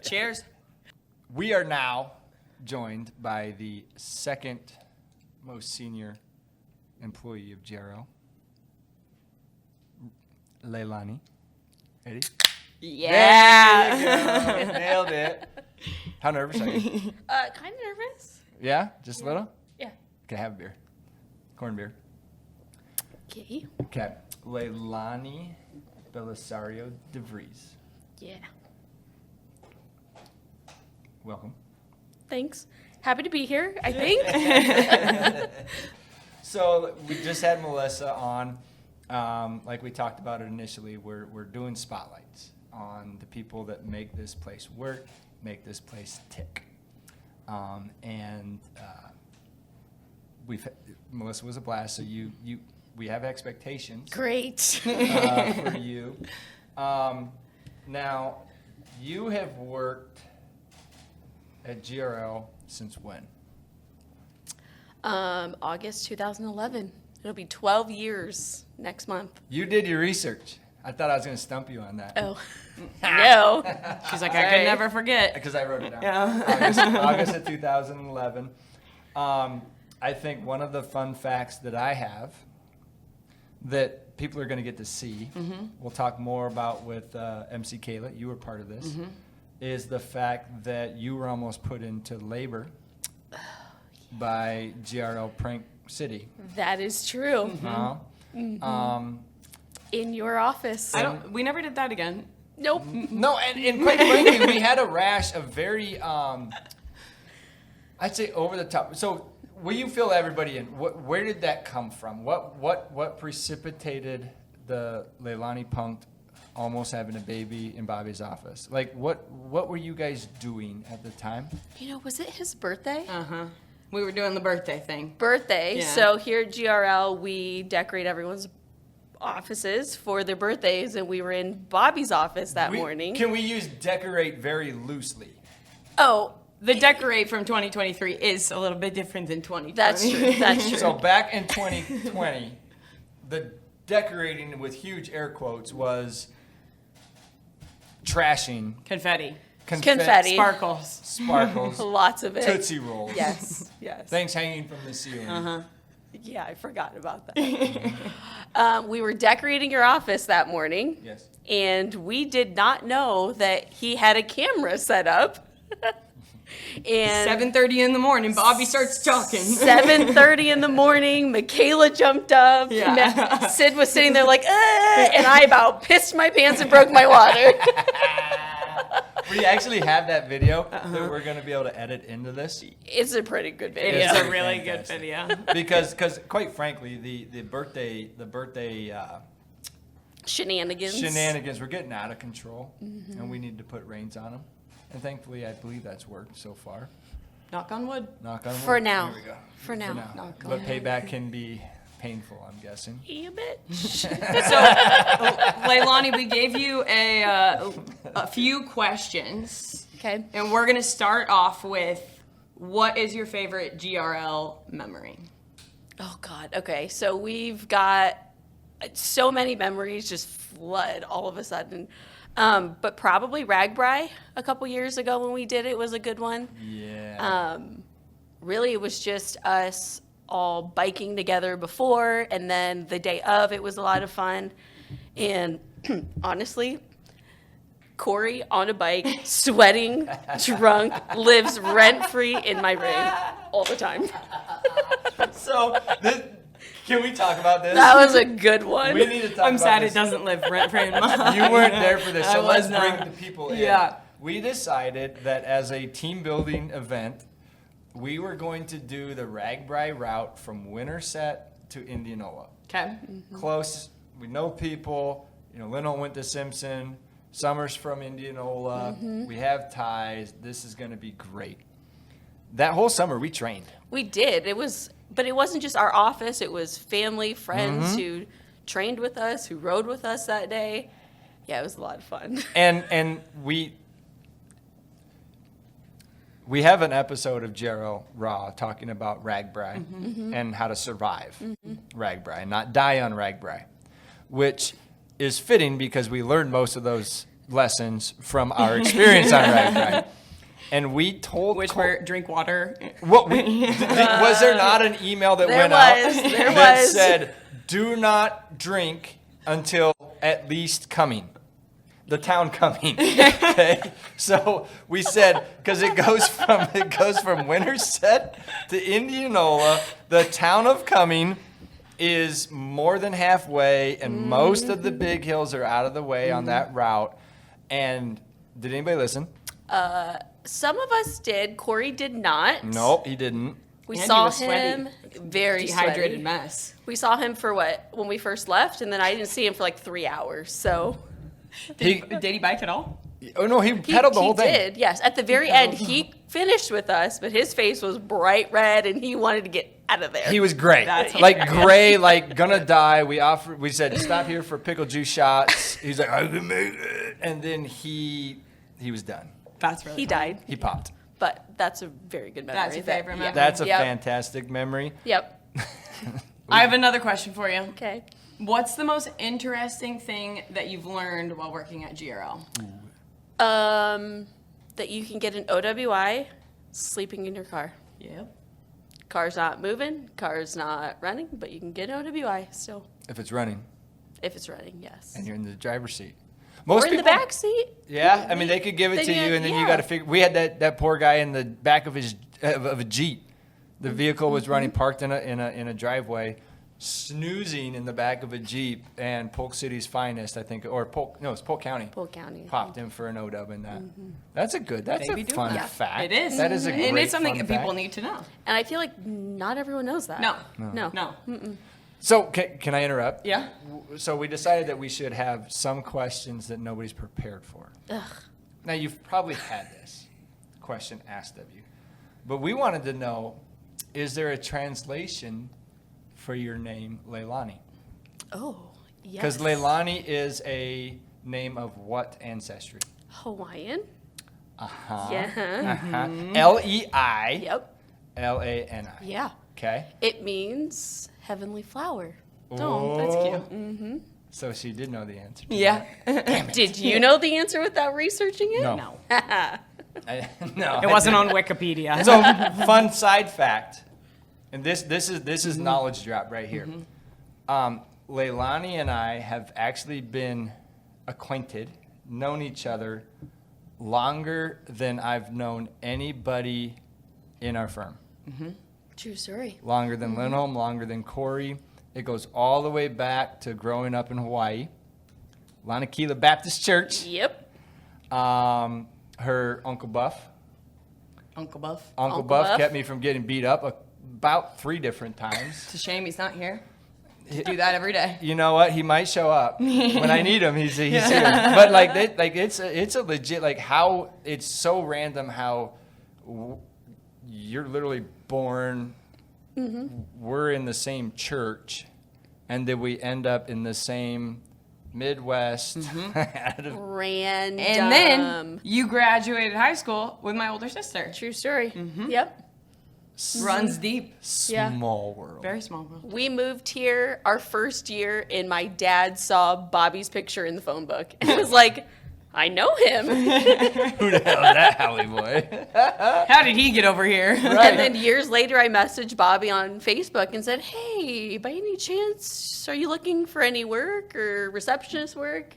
Cheers. We are now joined by the second most senior employee of GRL, Leilani. Ready? Yeah. There you go. Nailed it. How nervous are you? Kind of nervous. Yeah? Just a little? Yeah. Okay, have a beer. Corn beer. Okay. Okay. Leilani Belisario DeVries. Yeah. Welcome. Thanks. Happy to be here, I think. So we just had Melissa on. Like we talked about it initially, we're doing spotlights on the people that make this place work, make this place tick. Melissa was a blast, so we have expectations Great. for you. Now, you have worked at GRL since when? August 2011. It'll be 12 years next month. You did your research. I thought I was going to stump you on that. Oh. No. She's like, I could never forget. Because I wrote it down. Yeah. August of 2011. I think one of the fun facts that I have that people are going to get to see, we'll talk more about with MC Kayla, you were part of this, is the fact that you were almost put into labor by GRL Prank City. That is true. In your office. We never did that again. Nope. No, and quite frankly, we had a rash of very, I'd say over the top. So, will you fill everybody in? Where did that come from? What precipitated the Leilani Punked almost having a baby in Bobby's office? Like, what were you guys doing at the time? You know, was it his birthday? We were doing the birthday thing. Birthday. Yeah. So here at GRL, we decorate everyone's offices for their birthdays, and we were in Bobby's office that morning. Can we use decorate very loosely? Oh, The decorate from 2023 is a little bit different than 2020. that's true. That's true. So back in 2020, the decorating with huge air quotes was trashing Confetti. Confetti. Sparkles. Lots of it. Tootsie Rolls. Yes. Yes. Things hanging from the ceiling. Yeah, I forgot about that. We were decorating your office that morning. Yes. And we did not know that he had a camera set up. And 7:30 in the morning, Bobby starts talking. 7:30 in the morning, Michaela jumped up. Yeah. Sid was sitting there like, and I about pissed my pants and broke my water. We actually have that video that we're going to be able to edit into this. It's a pretty good video. It is It's a really fantastic. good video. Because quite frankly, the birthday Shenanigans. were getting out of control, and we need to put reins on them. And thankfully, I believe that's worked so far. Knock on wood. Knock on wood. For now. There we go. For now. Knock on But payback can be painful, I'm guessing. You bitch. So, Leilani, we gave you a few questions. Okay. And we're going to start off with, what is your favorite GRL memory? Oh, God. Okay. So we've got so many memories just flood all of a sudden. But probably Ragbri a couple years ago when we did it was a good one. Yeah. Really, it was just us all biking together before, and then the day of, it was a lot of fun. And honestly, Corey on a bike, sweating, drunk, lives rent-free in my ring all the time. So, can we talk about this? That was a good one. We need to talk I'm about sad this. it doesn't live rent-free in my You weren't there for this, I so let's was not. bring the people in. Yeah. We decided that as a team building event, we were going to do the Ragbri route from Winterset to Indianola. Okay. Close. We know people. You know, Lindholm went to Simpson. Summer's from Indianola. We have ties. This is going to be great. That whole summer, we trained. We did. But it wasn't just our office. It was family, friends who trained with us, who rode with us that day. Yeah, it was a lot of fun. And we have an episode of GRL Raw talking about Ragbri and how to survive Ragbri, not die on Ragbri, which is fitting because we learned most of those lessons from our experience on Ride Crime. And we told Which were drink water. was there not an email that There went was, out there that was. said, do not drink until at least coming? The town coming. Okay? So we said, because it goes from Winterset to Indianola, the town of Cumming is more than halfway, and most of the big hills are out of the way on that route. And did anybody listen? Some of us did. Corey did not. Nope, he didn't. We And he saw was sweaty. him very Dehydrated sweaty. mess. We saw him for when we first left, and then I didn't see him for like 3 hours. So Did he bike at all? Oh no, he pedaled the whole thing. He did, yes. At the very end, he finished with us, but his face was bright red, and he wanted to get out of there. He was great. That's Like hilarious. gray, like gonna die. We said stop here for pickle juice shots. He's like, I can make it. And then he was done. That's really He funny. died, He popped. but that's a very good memory. That's your favorite memory? That's a Yep. fantastic memory. Yep. I have another question for you. Okay. What's the most interesting thing that you've learned while working at GRL? That you can get an OWI sleeping in your car. Yep. Car's not moving, car's not running, but you can get an OWI still. If it's running If it's running, yes. and you're in the driver's seat. Or in the back seat. Yeah, I mean they could give it They to do, you, and then you yeah. got to figure. We had that poor guy in the back of his of a Jeep. The vehicle was running parked in a driveway, snoozing in the back of a Jeep, and Polk City's finest, I think, or it's Polk County. Polk County. Popped him for an OW in that. That's They a be doing fun that. fact. It is. That is a great And it's something fun that people fact. need to know. And I feel like not everyone knows that. No. No. No. So can I interrupt? Yeah. So we decided that we should have some questions that nobody's prepared for. Ugh. Now you've probably had this question asked of you, but we wanted to know: is there a translation for your name, Leilani? Oh, yes. Because Leilani is a name of what ancestry? Hawaiian. Uh-huh. Yeah. Uh-huh. L-E-I. Yep. L-A-N-I. Yeah. Okay. It means heavenly flower. Oh, that's cute. Mm-hmm. So she did know the answer. to Yeah. Did you know the answer without researching it? No. No. that. No. It wasn't on Wikipedia. So, fun side fact, and this is knowledge drop right here. Leilani and I have actually been acquainted, known each other longer than I've known anybody in our firm. True story. Longer than Lindholm, longer than Corey. It goes all the way back to growing up in Hawaii. Lanakila Baptist Church. Yep. Her Uncle Buff. Uncle Buff. Uncle Uncle Buff Buff. kept me from getting beat up about 3 different times. It's a shame he's not here. Do that every day. You know what? He might show up when I need him. He's here. But it's a legit how it's so random how you're literally born. We're in the same church, and then we end up in the same Midwest. Random. And then you graduated high school with my older sister. True story. Yep. Runs deep. Yeah. Small world. Very small world. We moved here our first year, and my dad saw Bobby's picture in the phone book, and was like, I know him. Who the hell is that Howie boy? How did he get over here? And then years later, I messaged Bobby on Facebook and said, hey, by any chance, are you looking for any work or receptionist work?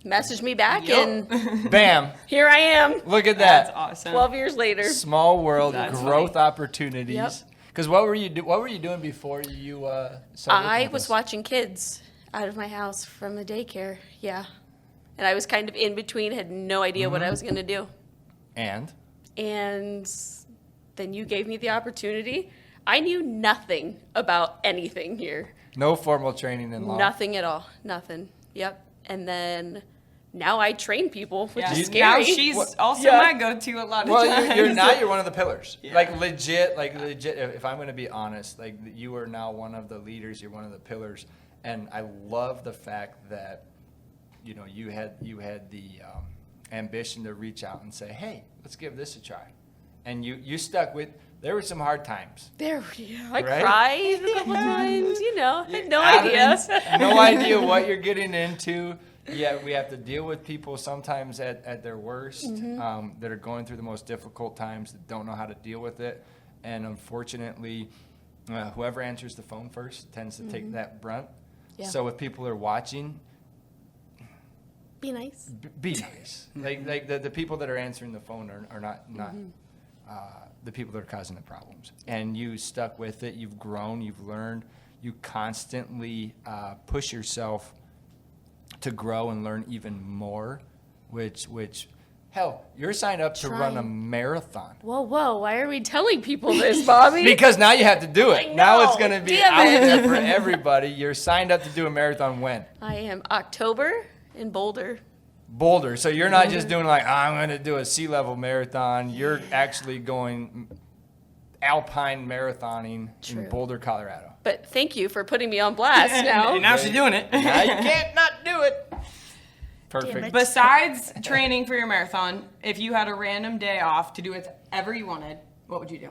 Messaged me back, Yup. and Bam! here I am, Look at That's that. awesome. 12 years later. Small world, That's growth funny. opportunities. Yep. Because what were you doing before you started? I working with was us? watching kids out of my house from the daycare, yeah. And I was kind of in between, had no idea what I was going to do. And And then you gave me the opportunity. I knew nothing about anything here. no formal training in law. Nothing at all. Nothing. Yep. And then now I train people, which Yeah. is Now scary. she's What- also Yeah. my go-to a lot of Well, times. you're one of the pillars. Yeah. Like legit. If I'm going to be honest, like you are now one of the leaders. You're one of the pillars, and I love the fact that, you had the ambition to reach out and say, hey, let's give this a try, and you stuck with. There were some hard times. There, yeah, I Right? cried a couple times, had no Adamant, idea. no idea what you're getting into. Yeah, we have to deal with people sometimes at their worst, that are going through the most difficult times, that don't know how to deal with it. And unfortunately, whoever answers the phone first tends to take that brunt. Yeah. So if people are watching, Be nice. be nice. Like the people that are answering the phone are not the people that are causing the problems. And you stuck with it. You've grown. You've learned. You constantly push yourself to grow and learn even more, which hell, you're signed up to run a marathon. Whoa, why are we telling people this, Bobby? Because now you have to do it. I Now it's know. going to be Damn out it. there for everybody. You're signed up to do a marathon when? I am October in Boulder. Boulder. So you're not just doing like, I'm going to do a sea level marathon. You're actually going alpine marathoning True. in Boulder, Colorado. But thank you for putting me on blast now. And now she's doing it. Now you can't not do it. Perfect. Damn it. Besides training for your marathon, if you had a random day off to do whatever you wanted, what would you do?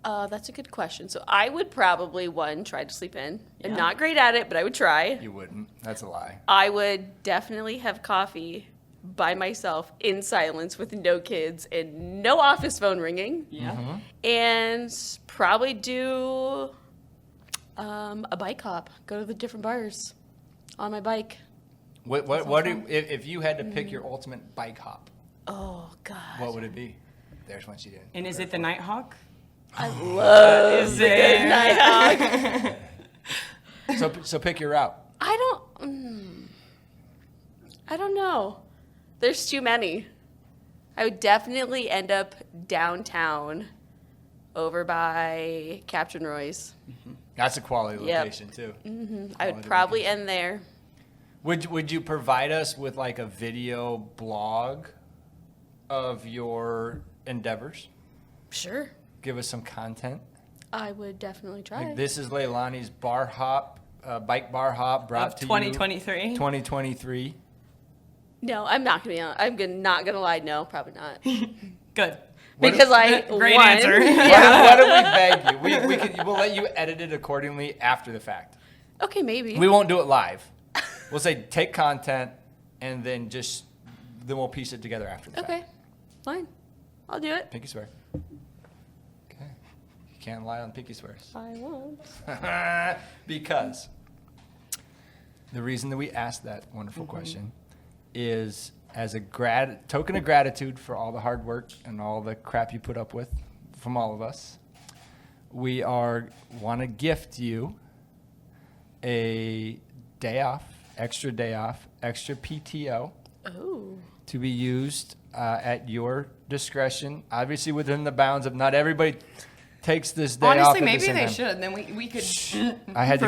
That's a good question. So I would probably, try to sleep in. I'm Yeah. not great at it, but I would try. You wouldn't. That's a lie. I would definitely have coffee by myself in silence with no kids and no office phone ringing. Yeah. And probably do a bike hop. Go to the different bars on my bike. If you had to pick your ultimate bike hop, Oh, God. what would it be? There's one she did. And is it the Nighthawk? I love Is the good it? night hawk. So pick your route. I don't know. There's too many. I would definitely end up downtown over by Captain Roy's. That's a quality Yep. location too. I would probably end there. Would you provide us with like a video blog of your endeavors? Sure. Give us some content. I would definitely try. Like this is Leilani's bar hop, bike bar hop brought Of to 2023. you. 2023. No, I'm not gonna be on. Not gonna lie. No, probably not. Good. Because Great answer. What if we beg you? We'll let you edit it accordingly after the fact. Okay, maybe. We won't do it live. We'll say take content and then we'll piece it together after the fact. Okay, fine. I'll do it. Pinky swear. Okay. You can't lie on pinky swears. I won't. Because the reason that we asked that wonderful question is as a token of gratitude for all the hard work and all the crap you put up with from all of us, we want to gift you a extra day off, extra PTO Oh. to be used at your discretion, obviously within the bounds of not everybody takes this day off. Honestly, at the maybe same they time. should. Then we could. I had to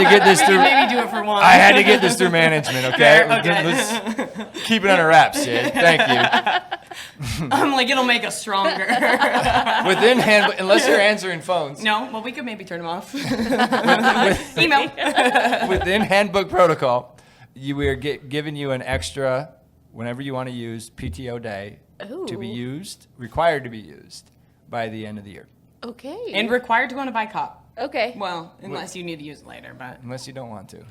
get this through. Maybe do it for one. I had to get this through management. Okay, Okay. Let's keep it under wraps, Sid. Thank you. I'm like, it'll make us stronger. Within unless you're answering phones. No, well, we could maybe turn them off. with- Email. Within handbook protocol, we are giving you an extra, whenever you want to use PTO day, to be used, required to be used by the end of the year. Okay. And required to go on a bike hop. okay. Well, unless you need to use it later, but. Unless you don't want to.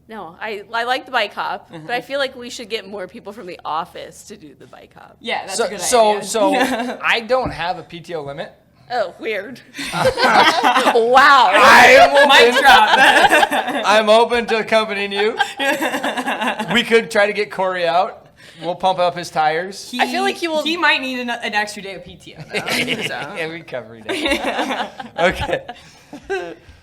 No, I like the bike hop, but I feel like we should get more people from the office to do the bike hop. Yeah, that's So, a good so, idea. so I don't have a PTO limit. Oh, weird. Wow. Mic drop. I'm open to accompanying you. We could try to get Corey out. We'll pump up his tires. I feel like he will- He might need an extra day of PTO. Though, so. Yeah, recovery day. Okay.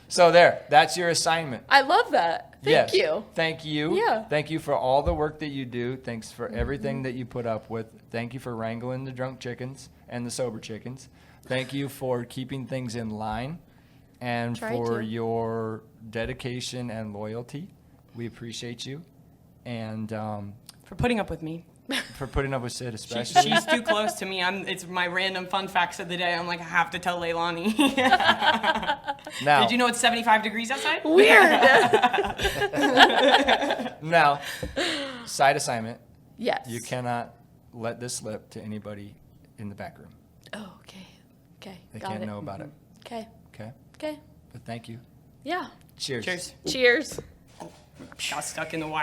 So that's your assignment. I love that. Thank you. Thank you. Yeah. Thank you for all the work that you do. Thanks for everything that you put up with. Thank you for wrangling the drunk chickens and the sober chickens. Thank you for keeping things in line and Try for to. your dedication and loyalty. We appreciate you. And For putting up with me. for putting up with Sid especially. She's too close to me. It's my random fun facts of the day. I'm like, I have to tell Leilani. Now, Did you know it's 75 degrees outside? Weird. now, side assignment. Yes. You cannot let this slip to anybody in the back room. Oh, okay. Okay. They Got can't it. know about it. Okay. Okay? Okay. But thank you. Yeah. Cheers. Cheers. Cheers. Got stuck in the wire.